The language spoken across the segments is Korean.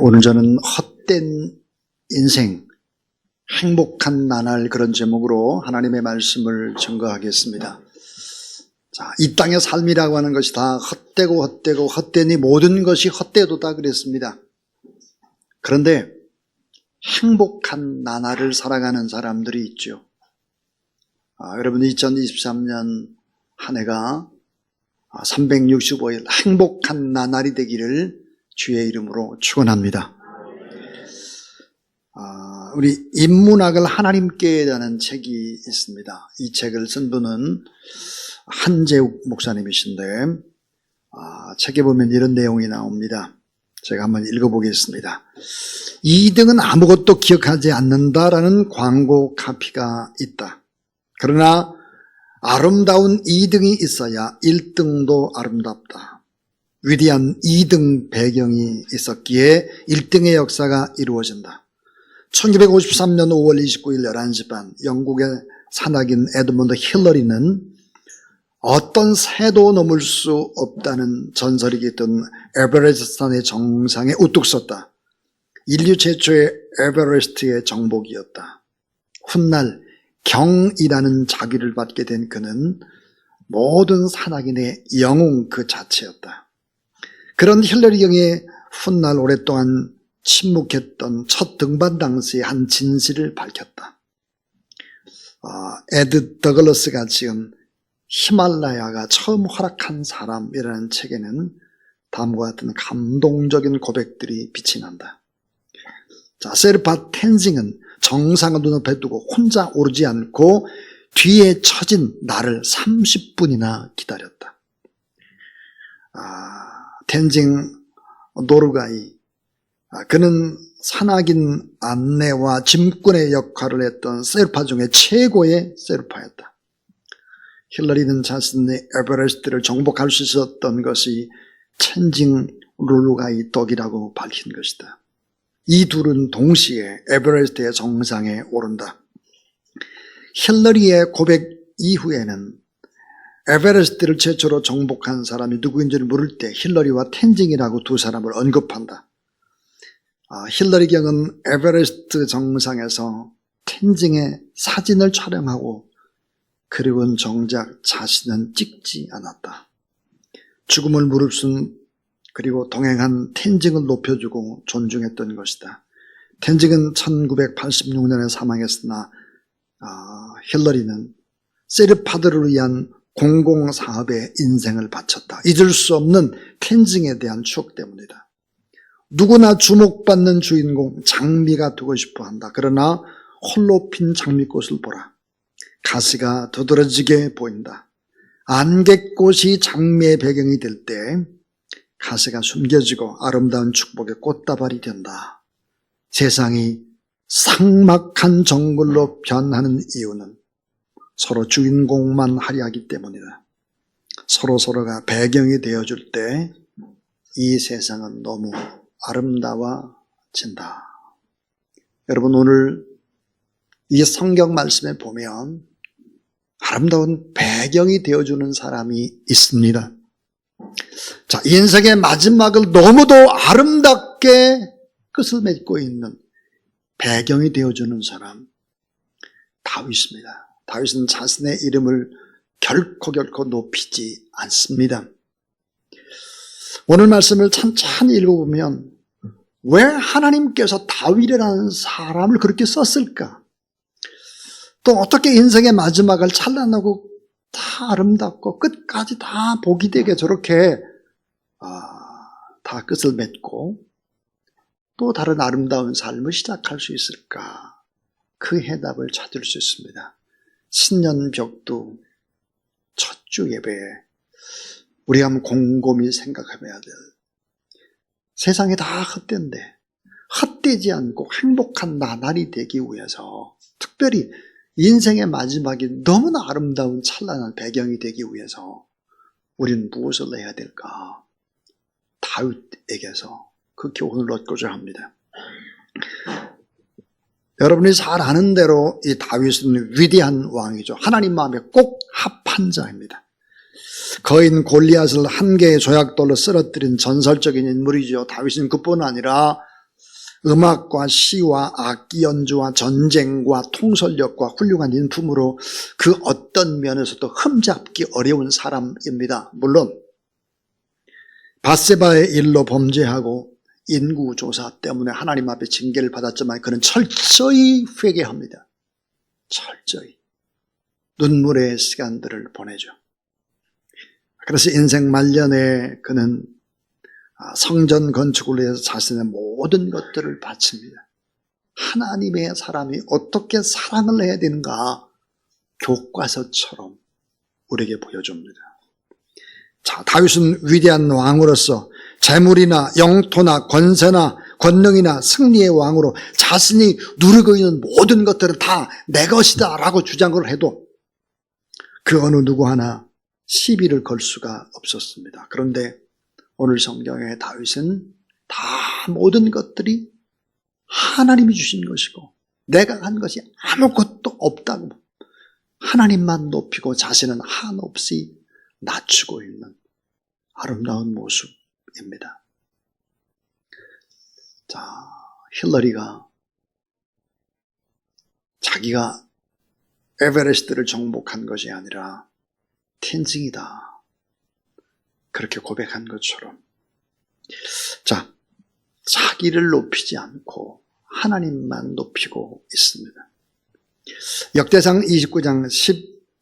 오늘 저는 헛된 인생, 행복한 나날 그런 제목으로 하나님의 말씀을 증거하겠습니다. 자, 이 땅의 삶이라고 하는 것이 다 헛되고 헛되니 모든 것이 헛되도다 그랬습니다. 그런데 행복한 나날을 살아가는 사람들이 있죠. 여러분 2023년 한 해가 365일 행복한 나날이 되기를 주의 이름으로 축원합니다. 우리 인문학을 하나님께 라는 책이 있습니다. 이 책을 쓴 분은 한재욱 목사님이신데 책에 보면 이런 내용이 나옵니다. 제가 한번 읽어보겠습니다. 2등은 아무것도 기억하지 않는다라는 광고 카피가 있다. 그러나 아름다운 2등이 있어야 1등도 아름답다. 위대한 2등 배경이 있었기에 1등의 역사가 이루어진다. 1953년 5월 29일 11시 반 영국의 산악인 에드먼드 힐러리는 어떤 새도 넘을 수 없다는 전설이 깃든 에베레스트 산의 정상에 우뚝 섰다. 인류 최초의 에베레스트의 정복이었다. 훗날 경이라는 자비를 받게 된 그는 모든 산악인의 영웅 그 자체였다. 그런 힐러리 경의 훗날 오랫동안 침묵했던 첫 등반 당시의 한 진실을 밝혔다. 에드 더글러스가 지은 히말라야가 처음 활약한 사람이라는 책에는 다음과 같은 감동적인 고백들이 빛이 난다. 자, 세르파 텐징은 정상을 눈앞에 두고 혼자 오르지 않고 뒤에 처진 나를 30분이나 기다렸다. 텐징 노르가이, 그는 산악인 안내와 짐꾼의 역할을 했던 세르파 중에 최고의 세르파였다. 힐러리는 자신의 에베레스트를 정복할 수 있었던 것이 텐징 노르가이 덕이라고 밝힌 것이다. 이 둘은 동시에 에베레스트의 정상에 오른다. 힐러리의 고백 이후에는 에베레스트를 최초로 정복한 사람이 누구인지를 물을 때 힐러리와 텐징이라고 두 사람을 언급한다. 힐러리 경은 에베레스트 정상에서 텐징의 사진을 촬영하고 그리고는 정작 자신은 찍지 않았다. 죽음을 무릅쓴 그리고 동행한 텐징을 높여주고 존중했던 것이다. 텐징은 1986년에 사망했으나 힐러리는 세르파들을 위한 공공사업에 인생을 바쳤다. 잊을 수 없는 텐징에 대한 추억 때문이다. 누구나 주목받는 주인공 장미가 되고 싶어 한다. 그러나 홀로 핀 장미꽃을 보라. 가시가 두드러지게 보인다. 안개꽃이 장미의 배경이 될 때 가시가 숨겨지고 아름다운 축복의 꽃다발이 된다. 세상이 삭막한 정글로 변하는 이유는 서로 주인공만 하려 하기 때문이다. 서로가 배경이 되어줄 때 이 세상은 너무 아름다워진다. 여러분, 오늘 이 성경 말씀에 보면 아름다운 배경이 되어주는 사람이 있습니다. 자, 인생의 마지막을 너무도 아름답게 끝을 맺고 있는 배경이 되어주는 사람, 다윗입니다. 다윗은 자신의 이름을 결코 높이지 않습니다. 오늘 말씀을 천천히 읽어보면 왜 하나님께서 다윗이라는 사람을 그렇게 썼을까? 또 어떻게 인생의 마지막을 찬란하고 다 아름답고 끝까지 다 복이 되게 저렇게 다 끝을 맺고 또 다른 아름다운 삶을 시작할 수 있을까? 그 해답을 찾을 수 있습니다. 신년벽두 첫 주 예배에 우리가 한번 곰곰이 생각해봐야 될, 세상이 다 헛된데 헛되지 않고 행복한 나날이 되기 위해서, 특별히 인생의 마지막이 너무나 아름다운 찬란한 배경이 되기 위해서 우리는 무엇을 해야 될까? 다윗에게서 그 교훈을 얻고자 합니다. 여러분이 잘 아는 대로 이 다윗은 위대한 왕이죠. 하나님 마음에 꼭 합한 자입니다. 거인 골리앗을 한 개의 조약돌로 쓰러뜨린 전설적인 인물이죠. 다윗은 그뿐 아니라 음악과 시와 악기 연주와 전쟁과 통솔력과 훌륭한 인품으로 그 어떤 면에서도 흠잡기 어려운 사람입니다. 물론 밧세바의 일로 범죄하고 인구조사 때문에 하나님 앞에 징계를 받았지만 그는 철저히 회개합니다. 철저히 눈물의 시간들을 보내죠. 그래서 인생 말년에 그는 성전 건축을 위해서 자신의 모든 것들을 바칩니다. 하나님의 사람이 어떻게 사랑을 해야 되는가 교과서처럼 우리에게 보여줍니다. 자, 다윗은 위대한 왕으로서 재물이나 영토나 권세나 권능이나 승리의 왕으로 자신이 누리고 있는 모든 것들은 다 내 것이다 라고 주장을 해도 그 어느 누구 하나 시비를 걸 수가 없었습니다. 그런데 오늘 성경의 다윗은 다 모든 것들이 하나님이 주신 것이고 내가 한 것이 아무것도 없다고 하나님만 높이고 자신은 한없이 낮추고 있는 아름다운 모습입니다. 자, 힐러리가 자기가 에베레스트를 정복한 것이 아니라 텐징이다. 그렇게 고백한 것처럼 자, 자기를 높이지 않고 하나님만 높이고 있습니다. 역대상 29장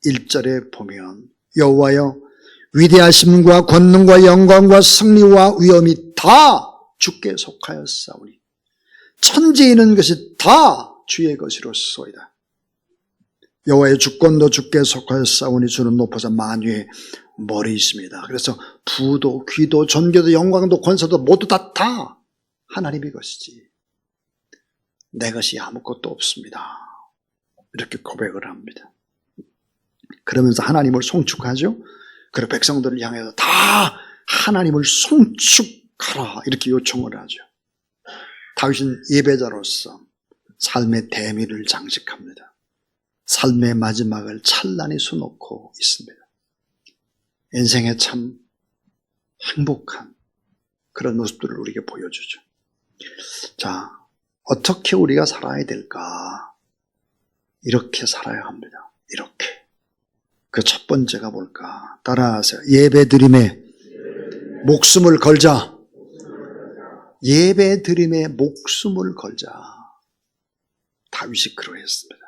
11절에 보면 여호와여 위대하심과 권능과 영광과 승리와 위엄이 다 주께 속하였사오니 천지에 있는 것이 다 주의 것이로소이다. 여호와의 주권도 주께 속하였사오니 주는 높아서 만유의 머리이십니다. 그래서 부도 귀도 존귀도 영광도 권세도 모두 다 하나님의 것이지 내 것이 아무것도 없습니다. 이렇게 고백을 합니다. 그러면서 하나님을 송축하죠. 그리고 백성들을 향해서 다 하나님을 송축하라 이렇게 요청을 하죠. 다윗은 예배자로서 삶의 대미를 장식합니다. 삶의 마지막을 찬란히 수놓고 있습니다. 인생의 참 행복한 그런 모습들을 우리에게 보여주죠. 자, 어떻게 우리가 살아야 될까? 이렇게 살아야 합니다. 이렇게. 그 첫 번째가 뭘까? 따라하세요. 예배드림에 목숨을 걸자. 예배드림에 목숨을 걸자. 다윗이 그러했습니다.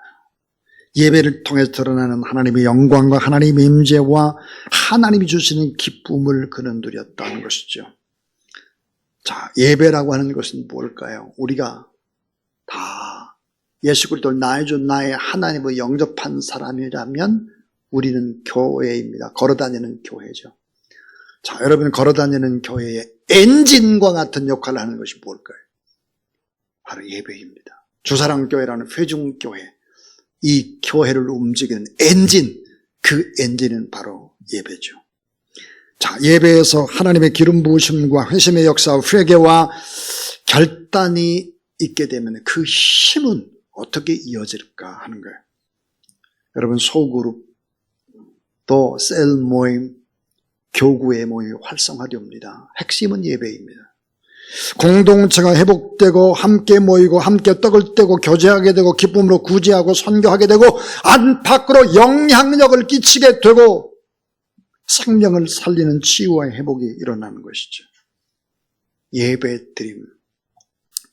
예배를 통해서 드러나는 하나님의 영광과 하나님의 임재와 하나님이 주시는 기쁨을 그는 누렸다는 것이죠. 자, 예배라고 하는 것은 뭘까요? 우리가 다 예수 그리스도를 나의 주 나의 하나님을 영접한 사람이라면 우리는 교회입니다. 걸어다니는 교회죠. 자, 여러분 걸어다니는 교회의 엔진과 같은 역할을 하는 것이 뭘까요? 바로 예배입니다. 주사랑교회라는 회중교회, 이 교회를 움직이는 엔진, 그 엔진은 바로 예배죠. 자, 예배에서 하나님의 기름 부으심과 회심의 역사와 회개와 결단이 있게 되면 그 힘은 어떻게 이어질까 하는 거예요. 여러분 소그룹, 또 셀 모임, 교구의 모임이 활성화됩니다. 핵심은 예배입니다. 공동체가 회복되고 함께 모이고 함께 떡을 떼고 교제하게 되고 기쁨으로 구제하고 선교하게 되고 안팎으로 영향력을 끼치게 되고 생명을 살리는 치유와 회복이 일어나는 것이죠.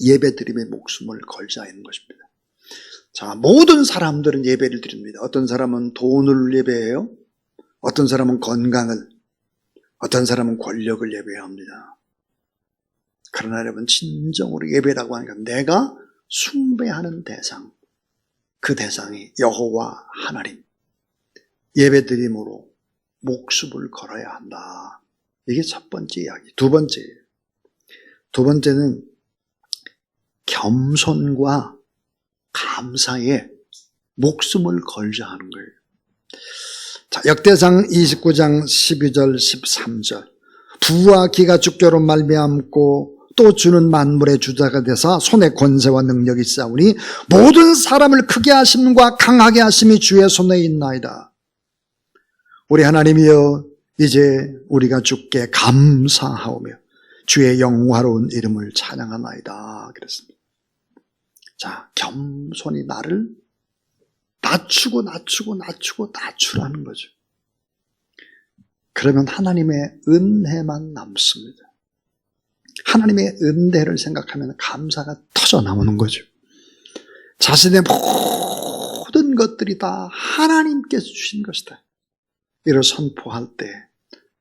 예배드림의 목숨을 걸자 하는 것입니다. 자, 모든 사람들은 예배를 드립니다. 어떤 사람은 돈을 예배해요. 어떤 사람은 건강을, 어떤 사람은 권력을 예배합니다. 그러나 여러분 진정으로 예배라고 하니까 내가 숭배하는 대상, 그 대상이 여호와 하나님, 예배드림으로 목숨을 걸어야 한다. 이게 첫 번째 이야기. 두 번째는 겸손과 감사에 목숨을 걸자 하는 거예요. 자, 역대상 29장 12절 13절 부와 기가 주께로 말미암고 또 주는 만물의 주자가 되사 손에 권세와 능력이 있사오니 모든 사람을 크게 하심과 강하게 하심이 주의 손에 있나이다. 우리 하나님이여 이제 우리가 주께 감사하오며 주의 영화로운 이름을 찬양하나이다 그랬습니다. 자, 겸손히 나를 낮추라는 거죠. 그러면 하나님의 은혜만 남습니다. 하나님의 은혜를 생각하면 감사가 터져 나오는 거죠. 자신의 모든 것들이 다 하나님께서 주신 것이다. 이를 선포할 때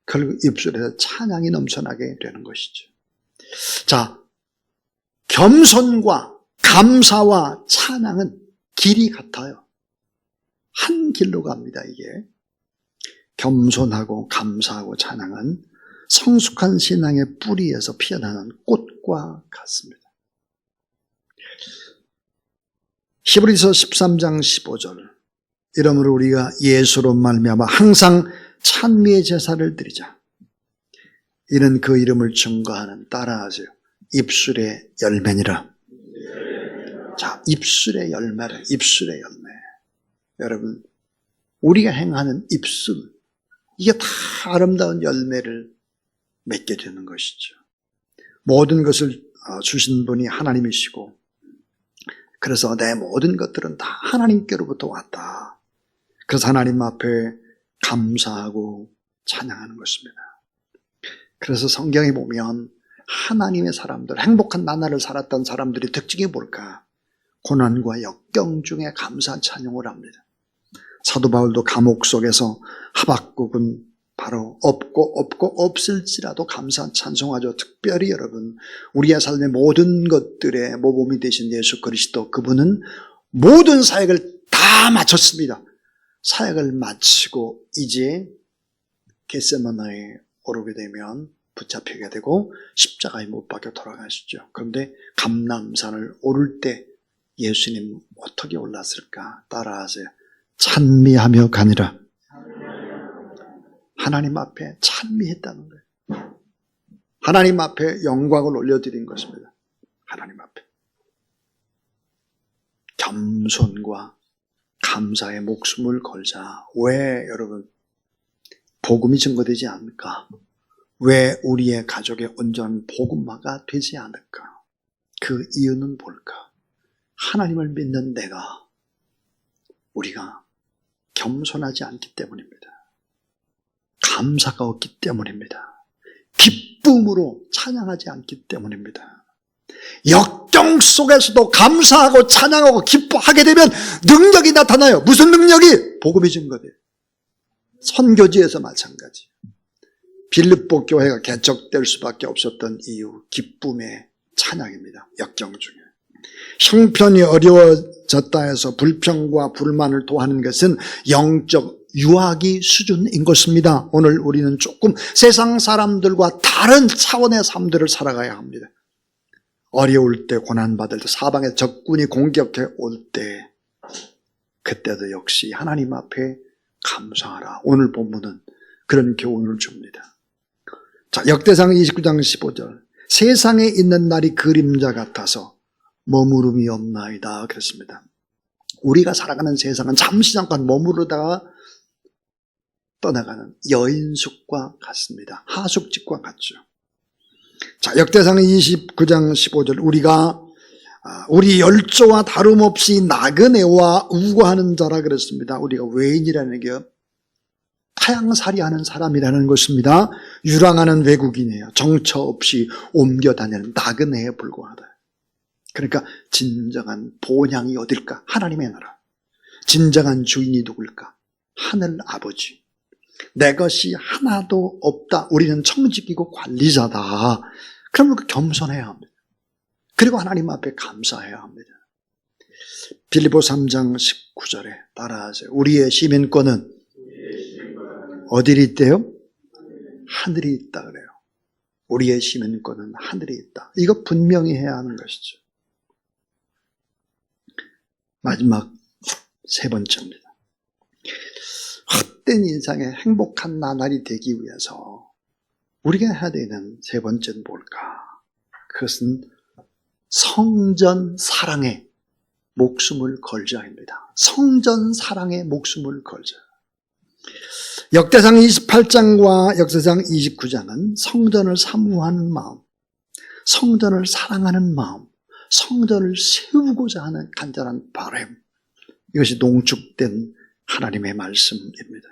결국 입술에서 찬양이 넘쳐나게 되는 것이죠. 자, 겸손과 감사와 찬양은 길이 같아요. 한 길로 갑니다, 이게. 겸손하고 감사하고 찬양은 성숙한 신앙의 뿌리에서 피어나는 꽃과 같습니다. 히브리서 13장 15절. 이러므로 우리가 예수로 말미암아 항상 찬미의 제사를 드리자. 이는 그 이름을 증거하는, 따라하세요, 입술의 열매니라. 자, 입술의 열매라. 입술의 열매. 여러분, 우리가 행하는 입술, 이게 다 아름다운 열매를 맺게 되는 것이죠. 모든 것을 주신 분이 하나님이시고, 그래서 내 모든 것들은 다 하나님께로부터 왔다. 그래서 하나님 앞에 감사하고 찬양하는 것입니다. 그래서 성경에 보면 하나님의 사람들, 행복한 나날을 살았던 사람들의 특징이 뭘까? 고난과 역경 중에 감사 찬양을 합니다. 사도 바울도 감옥 속에서 하박국은 바로 없고 없을지라도 감사 찬송하죠. 특별히 여러분, 우리의 삶의 모든 것들의 모범이 되신 예수 그리스도, 그분은 모든 사역을 다 마쳤습니다. 사역을 마치고 이제 겟세마나에 오르게 되면 붙잡히게 되고 십자가에 못 박혀 돌아가시죠. 그런데 감람산을 오를 때 예수님 어떻게 올랐을까? 따라하세요. 찬미하며 가니라. 하나님 앞에 찬미했다는 거예요. 하나님 앞에 영광을 올려드린 것입니다. 하나님 앞에. 겸손과 감사의 목숨을 걸자. 왜 여러분? 복음이 증거되지 않을까? 왜 우리의 가족의 온전한 복음화가 되지 않을까? 그 이유는 뭘까? 하나님을 믿는 우리가 겸손하지 않기 때문입니다. 감사가 없기 때문입니다. 기쁨으로 찬양하지 않기 때문입니다. 역경 속에서도 감사하고 찬양하고 기뻐하게 되면 능력이 나타나요. 무슨 능력이? 복음이 증거돼요. 선교지에서 마찬가지. 빌립보 교회가 개척될 수밖에 없었던 이유, 기쁨의 찬양입니다. 역경 중에. 형편이 어려워졌다 해서 불평과 불만을 토하는 것은 영적 유아기 수준인 것입니다. 오늘 우리는 조금 세상 사람들과 다른 차원의 삶들을 살아가야 합니다. 어려울 때, 고난받을 때, 사방에 적군이 공격해 올 때, 그때도 역시 하나님 앞에 감사하라. 오늘 본문은 그런 교훈을 줍니다. 자, 역대상 29장 15절. 세상에 있는 날이 그림자 같아서 머무름이 없나이다 그랬습니다. 우리가 살아가는 세상은 잠시 잠깐 머무르다가 떠나가는 여인숙과 같습니다. 하숙집과 같죠. 자, 역대상 29장 15절. 우리 열조와 다름없이 나그네와 우고하는 자라 그랬습니다. 우리가 외인이라는 게 타향살이하는 사람이라는 것입니다. 유랑하는 외국인이에요. 정처 없이 옮겨 다니는 나그네에 불과하다. 그러니까 진정한 본향이 어딜까? 하나님의 나라. 진정한 주인이 누굴까? 하늘 아버지. 내 것이 하나도 없다. 우리는 청지기고 관리자다. 그러면 겸손해야 합니다. 그리고 하나님 앞에 감사해야 합니다. 빌립보 3장 19절에 따라하세요. 우리의 시민권은 어디에 있대요? 하늘이 있다 그래요. 우리의 시민권은 하늘이 있다. 이거 분명히 해야 하는 것이죠. 마지막 세 번째입니다. 헛된 인생의 행복한 나날이 되기 위해서 우리가 해야 되는 세 번째는 뭘까? 그것은 성전 사랑에 목숨을 걸자입니다. 성전 사랑에 목숨을 걸자. 역대상 28장과 역대상 29장은 성전을 사모하는 마음, 성전을 사랑하는 마음, 성전을 세우고자 하는 간절한 바람, 이것이 농축된 하나님의 말씀입니다.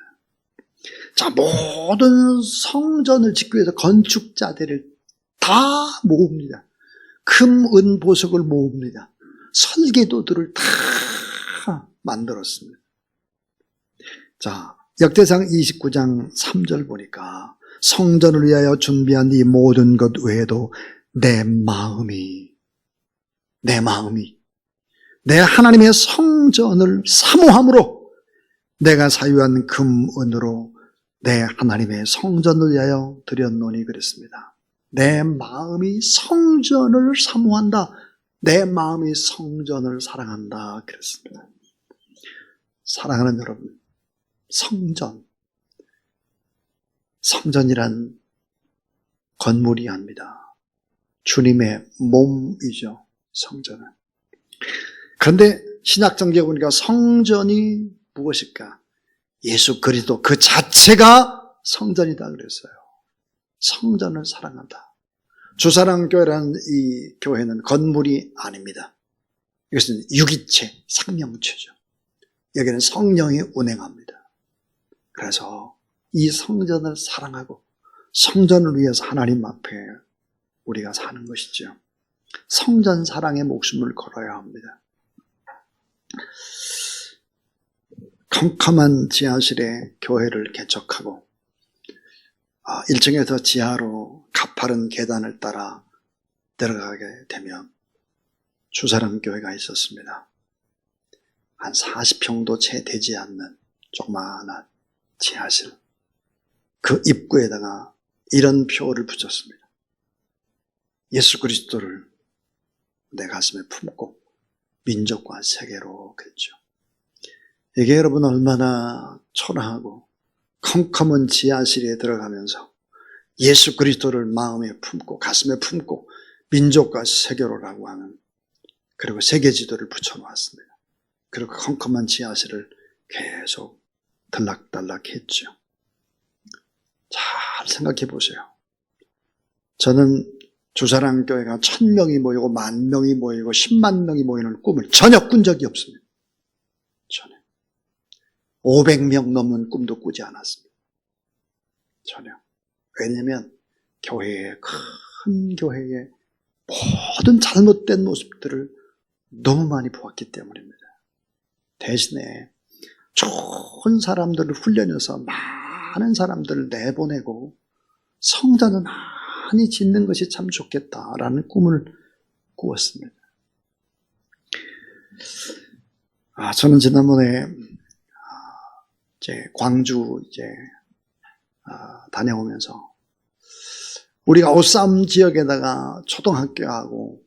자, 모든 성전을 짓기 위해서 건축자들을 다 모읍니다. 금, 은, 보석을 모읍니다. 설계도들을 다 만들었습니다. 자, 역대상 29장 3절 보니까 성전을 위하여 준비한 이 모든 것 외에도 내 마음이 내 하나님의 성전을 사모함으로 내가 사유한 금, 은으로 내 하나님의 성전을 위하여 드렸노니 그랬습니다. 내 마음이 성전을 사모한다. 내 마음이 성전을 사랑한다. 그랬습니다. 사랑하는 여러분, 성전이란 건물이 아닙니다. 주님의 몸이죠. 성전은. 그런데 신약성경에 보니까 성전이 무엇일까? 예수 그리스도 그 자체가 성전이다 그랬어요. 성전을 사랑한다. 주사랑교회라는 이 교회는 건물이 아닙니다. 이것은 유기체, 생명체죠. 여기는 성령이 운행합니다. 그래서 이 성전을 사랑하고 성전을 위해서 하나님 앞에 우리가 사는 것이죠. 성전 사랑에 목숨을 걸어야 합니다. 컴컴한 지하실에 교회를 개척하고 1층에서 지하로 가파른 계단을 따라 내려가게 되면 주사랑교회가 있었습니다. 한 40평도 채 되지 않는 조그마한 지하실, 그 입구에다가 이런 표를 붙였습니다. 예수 그리스도를 내 가슴에 품고 민족과 세계로 그랬죠. 이게 여러분 얼마나 초라하고 컴컴한 지하실에 들어가면서 예수 그리스도를 마음에 품고 가슴에 품고 민족과 세계로라고 하는, 그리고 세계 지도를 붙여놓았습니다. 그리고 컴컴한 지하실을 계속 들락달락 했죠. 잘 생각해 보세요. 저는 주사랑교회가 1000명이 모이고 10,000명이 모이고 10만 명이 모이는 꿈을 전혀 꾼 적이 없습니다. 전혀. 500명 넘는 꿈도 꾸지 않았습니다. 전혀. 왜냐하면 큰 교회의 모든 잘못된 모습들을 너무 많이 보았기 때문입니다. 대신에 좋은 사람들을 훈련해서 많은 사람들을 내보내고 성전을 많이 짓는 것이 참 좋겠다라는 꿈을 꾸었습니다. 저는 지난번에 광주 다녀오면서 우리가 오쌈 지역에다가 초등학교하고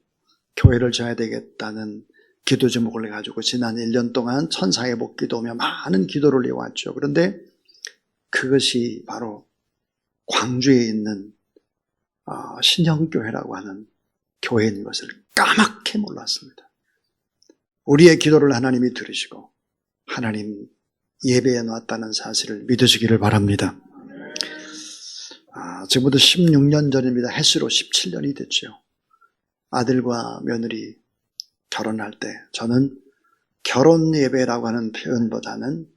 교회를 져야 되겠다는 기도 제목을 해가지고 지난 1년 동안 천사의 복 기도하며 많은 기도를 해왔죠. 그런데 그것이 바로 광주에 있는 신형교회라고 하는 교회인 것을 까맣게 몰랐습니다. 우리의 기도를 하나님이 들으시고 하나님 예배해 놨다는 사실을 믿으시기를 바랍니다. 지금부터 16년 전입니다. 해수로 17년이 됐죠. 아들과 며느리 결혼할 때 저는 결혼 예배라고 하는 표현보다는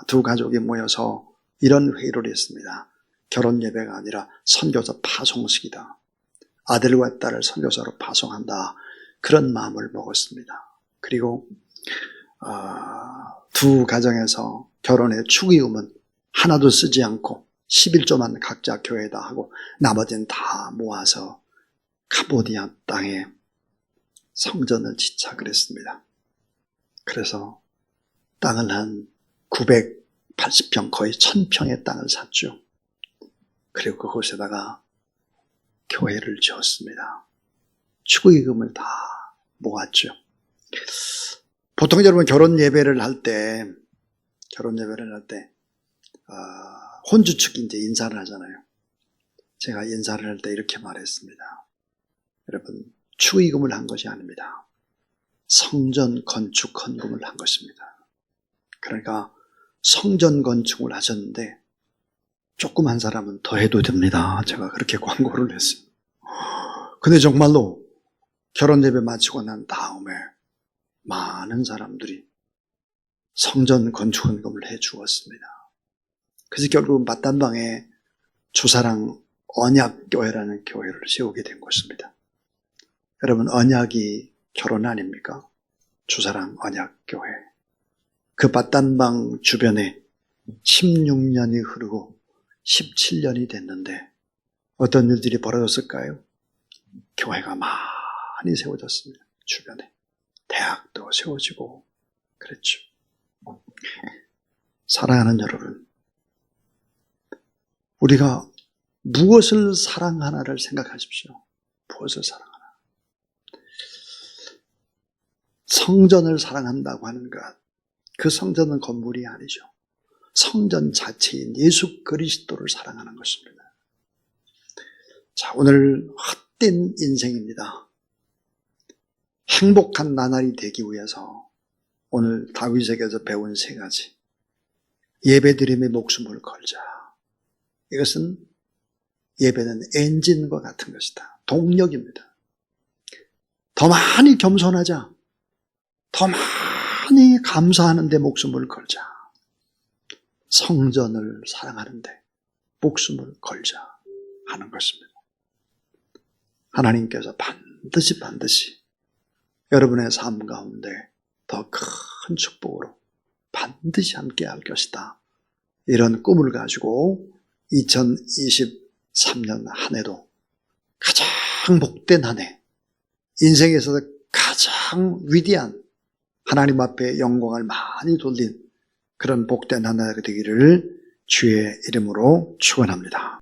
두 가족이 모여서 이런 회의를 했습니다. 결혼 예배가 아니라 선교사 파송식이다. 아들과 딸을 선교사로 파송한다. 그런 마음을 먹었습니다. 그리고 두 가정에서 결혼의 축의금은 하나도 쓰지 않고 11조만 각자 교회에다 하고 나머지는 다 모아서 캄보디아 땅에 성전을 짓자 그랬습니다. 그래서 땅을 한 980평 거의 1000평의 땅을 샀죠. 그리고 그곳에다가 교회를 지었습니다. 축의금을 다 모았죠. 보통 여러분 결혼 예배를 할 때 혼주 측이 이제 인사를 하잖아요. 제가 인사를 할 때 이렇게 말했습니다. 여러분, 축의금을 한 것이 아닙니다. 성전 건축 헌금을 한 것입니다. 그러니까 성전 건축을 하셨는데 조그만 사람은 더 해도 됩니다. 제가 그렇게 광고를 했어요. 근데 정말로 결혼 예배 마치고 난 다음에 많은 사람들이 성전 건축 헌금을 해 주었습니다. 그래서 결국은 밭단방에 주사랑 언약교회라는 교회를 세우게 된 것입니다. 여러분, 언약이 결혼 아닙니까? 주사랑 언약교회. 그 밭단방 주변에 16년이 흐르고 17년이 됐는데 어떤 일들이 벌어졌을까요? 교회가 많이 세워졌습니다. 주변에. 대학도 세워지고 그랬죠. 사랑하는 여러분, 우리가 무엇을 사랑하나를 생각하십시오. 무엇을 사랑하나. 성전을 사랑한다고 하는 것, 그 성전은 건물이 아니죠. 성전 자체인 예수 그리스도를 사랑하는 것입니다. 자, 오늘 헛된 인생입니다. 행복한 나날이 되기 위해서 오늘 다윗에게서 배운 세 가지. 예배드림에 목숨을 걸자. 이것은 예배는 엔진과 같은 것이다. 동력입니다. 더 많이 겸손하자. 더 많이 감사하는 데 목숨을 걸자. 성전을 사랑하는 데 목숨을 걸자 하는 것입니다. 하나님께서 반드시 여러분의 삶 가운데 더 큰 축복으로 반드시 함께 할 것이다. 이런 꿈을 가지고 2023년 한 해도 가장 복된 한 해, 인생에서 가장 위대한 하나님 앞에 영광을 많이 돌린 그런 복된 한 해가 되기를 주의 이름으로 축원합니다.